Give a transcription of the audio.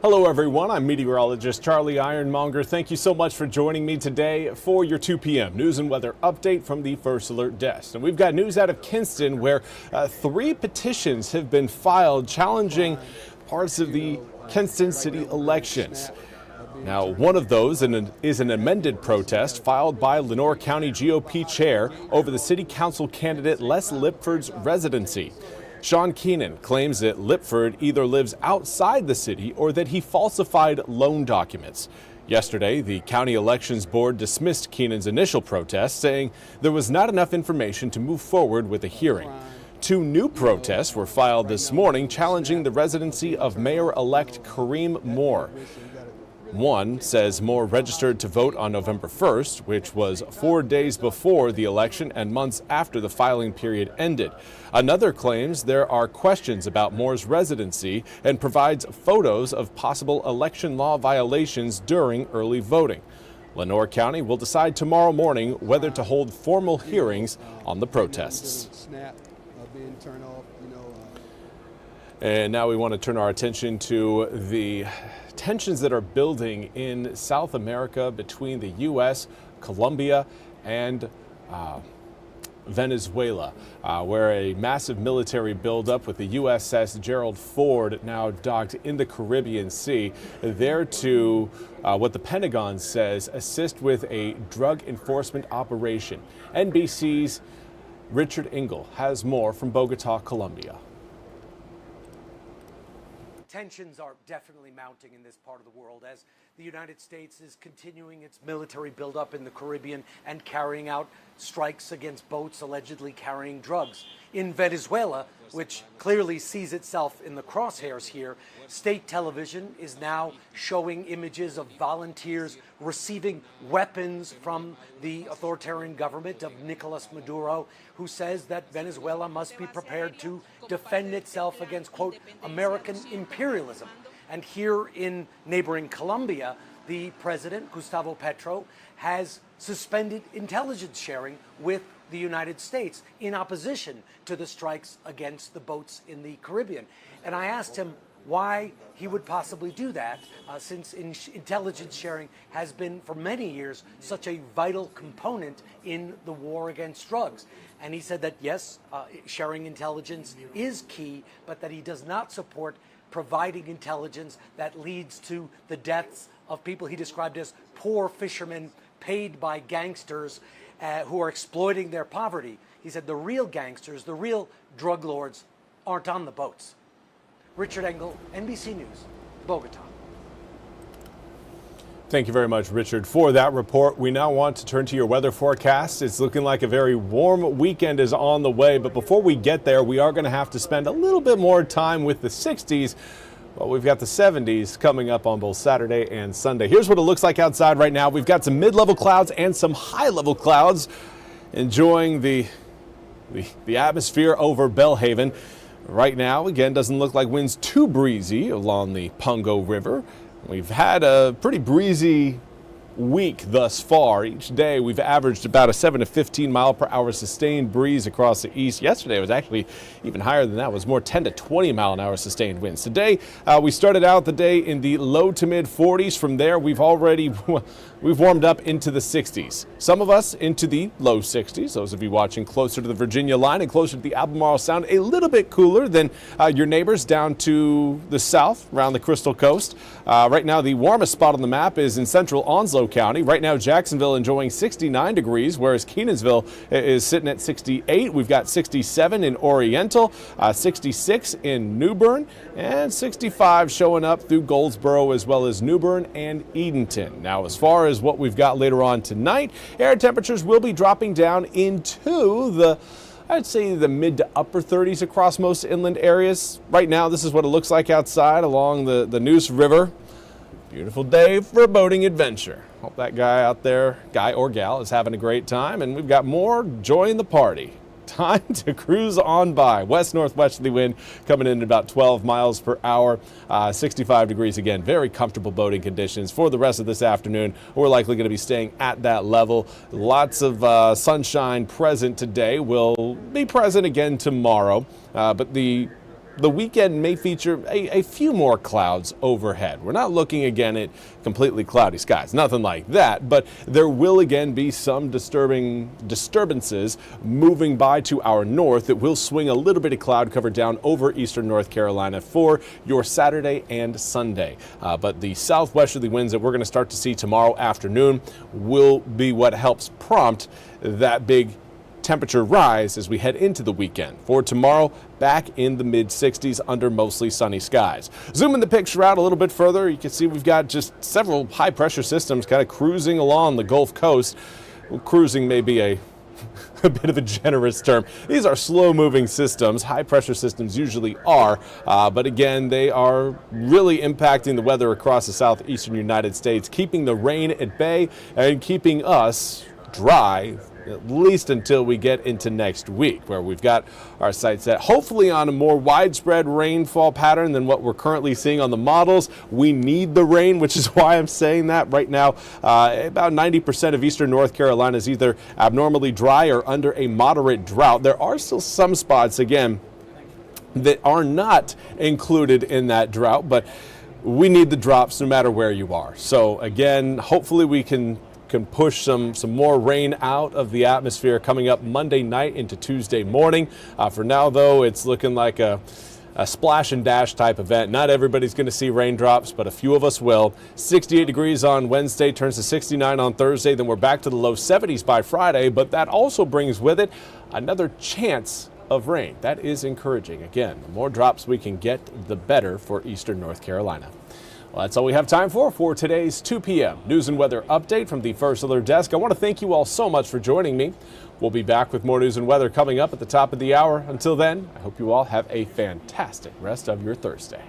Hello everyone, I'm Meteorologist Charlie Ironmonger. Thank you so much for joining me today for your 2 p.m. news and weather update from the First Alert Desk. And we've got news out of Kinston where 3 petitions have been filed challenging parts of the Kinston city elections. Now, one of those is an amended protest filed by Lenoir County GOP chair over the city council candidate Les Lipford's residency. Sean Keenan claims that Lipford either lives outside the city or that he falsified loan documents. Yesterday, the county elections board dismissed Keenan's initial protest, saying there was not enough information to move forward with a hearing. 2 new protests were filed this morning challenging the residency of Mayor-elect Kareem Moore. One says Moore registered to vote on November 1st, which was 4 days before the election and months after the filing period ended. Another claims there are questions about Moore's residency and provides photos of possible election law violations during early voting. Lenoir County will decide tomorrow morning whether to hold formal hearings on the protests. And now we want to turn our attention to the tensions that are building in South America between the U.S., Colombia, and Venezuela, where a massive military buildup with the USS Gerald Ford now docked in the Caribbean Sea, there to, what the Pentagon says, assist with a drug enforcement operation. NBC's Richard Engel has more from Bogota, Colombia. Tensions are definitely mounting in this part of the world as the United States is continuing its military buildup in the Caribbean and carrying out strikes against boats allegedly carrying drugs. In Venezuela, which clearly sees itself in the crosshairs here, state television is now showing images of volunteers receiving weapons from the authoritarian government of Nicolas Maduro, who says that Venezuela must be prepared to defend itself against, quote, American imperialism. And here in neighboring Colombia, the president, Gustavo Petro, has suspended intelligence sharing with the United States in opposition to the strikes against the boats in the Caribbean. And I asked him why he would possibly do that, since intelligence sharing has been for many years such a vital component in the war against drugs. And he said that yes, sharing intelligence is key, but that he does not support providing intelligence that leads to the deaths of people he described as poor fishermen paid by gangsters who are exploiting their poverty. He said the real gangsters, the real drug lords, aren't on the boats. Richard Engel, NBC News, Bogota. Thank you very much, Richard, for that report. We now want to turn to your weather forecast. It's looking like a very warm weekend is on the way, but before we get there, we are going to have to spend a little bit more time with the 60s. Well, we've got the 70s coming up on both Saturday and Sunday. Here's what it looks like outside right now. We've got some mid-level clouds and some high-level clouds enjoying the atmosphere over Belhaven. Right now, again, doesn't look like winds too breezy along the Pungo River. We've had a pretty breezy week thus far. Each day we've averaged about a 7 to 15 mile per hour sustained breeze across the east. Yesterday it was actually even higher than that. It was more 10 to 20 mile an hour sustained winds. Today we started out the day in the low to mid 40s. From there we've warmed up into the 60s. Some of us into the low 60s. Those of you watching closer to the Virginia line and closer to the Albemarle Sound, a little bit cooler than your neighbors down to the south around the Crystal Coast. Right now the warmest spot on the map is in central Onslow County. Right now Jacksonville enjoying 69 degrees, whereas Kenansville is sitting at 68. We've got 67 in Oriental, 66 in New Bern, and 65 showing up through Goldsboro as well as New Bern and Edenton. Now, as far as what we've got later on tonight, air temperatures will be dropping down into the, I'd say, the mid to upper 30s across most inland areas. Right now, this is what it looks like outside along the Neuse River. Beautiful day for a boating adventure. Hope that guy out there, guy or gal, is having a great time, and we've got more joy in the party. Time to cruise on by. West-northwesterly wind coming in at about 12 miles per hour, 65 degrees again. Very comfortable boating conditions for the rest of this afternoon. We're likely going to be staying at that level. Lots of sunshine present today. Will be present again tomorrow, but the the weekend may feature a few more clouds overhead. We're not looking again at completely cloudy skies, nothing like that, but there will again be some disturbances moving by to our north that will swing a little bit of cloud cover down over eastern North Carolina for your Saturday and Sunday. But the southwesterly winds that we're going to start to see tomorrow afternoon will be what helps prompt that big temperature rise as we head into the weekend. For tomorrow, back in the mid-60s under mostly sunny skies. Zooming the picture out a little bit further, you can see we've got just several high-pressure systems kind of cruising along the Gulf Coast. Well, cruising may be a bit of a generous term. These are slow-moving systems. High-pressure systems usually are, but again, they are really impacting the weather across the southeastern United States, keeping the rain at bay and keeping us dry, at least until we get into next week, where we've got our sights set hopefully on a more widespread rainfall pattern than what we're currently seeing on the models. We need the rain, which is why I'm saying that right now. About 90% of eastern North Carolina is either abnormally dry or under a moderate drought. There are still some spots, again, that are not included in that drought, but we need the drops no matter where you are. So again, hopefully we can push some more rain out of the atmosphere coming up Monday night into Tuesday morning. For now, though, it's looking like a splash and dash type event. Not everybody's going to see raindrops, but a few of us will. 68 degrees on Wednesday, turns to 69 on Thursday. Then we're back to the low 70s by Friday, but that also brings with it another chance of rain. That is encouraging. Again, the more drops we can get, the better for eastern North Carolina. Well, that's all we have time for today's 2 p.m. news and weather update from the First Alert Desk. I want to thank you all so much for joining me. We'll be back with more news and weather coming up at the top of the hour. Until then, I hope you all have a fantastic rest of your Thursday.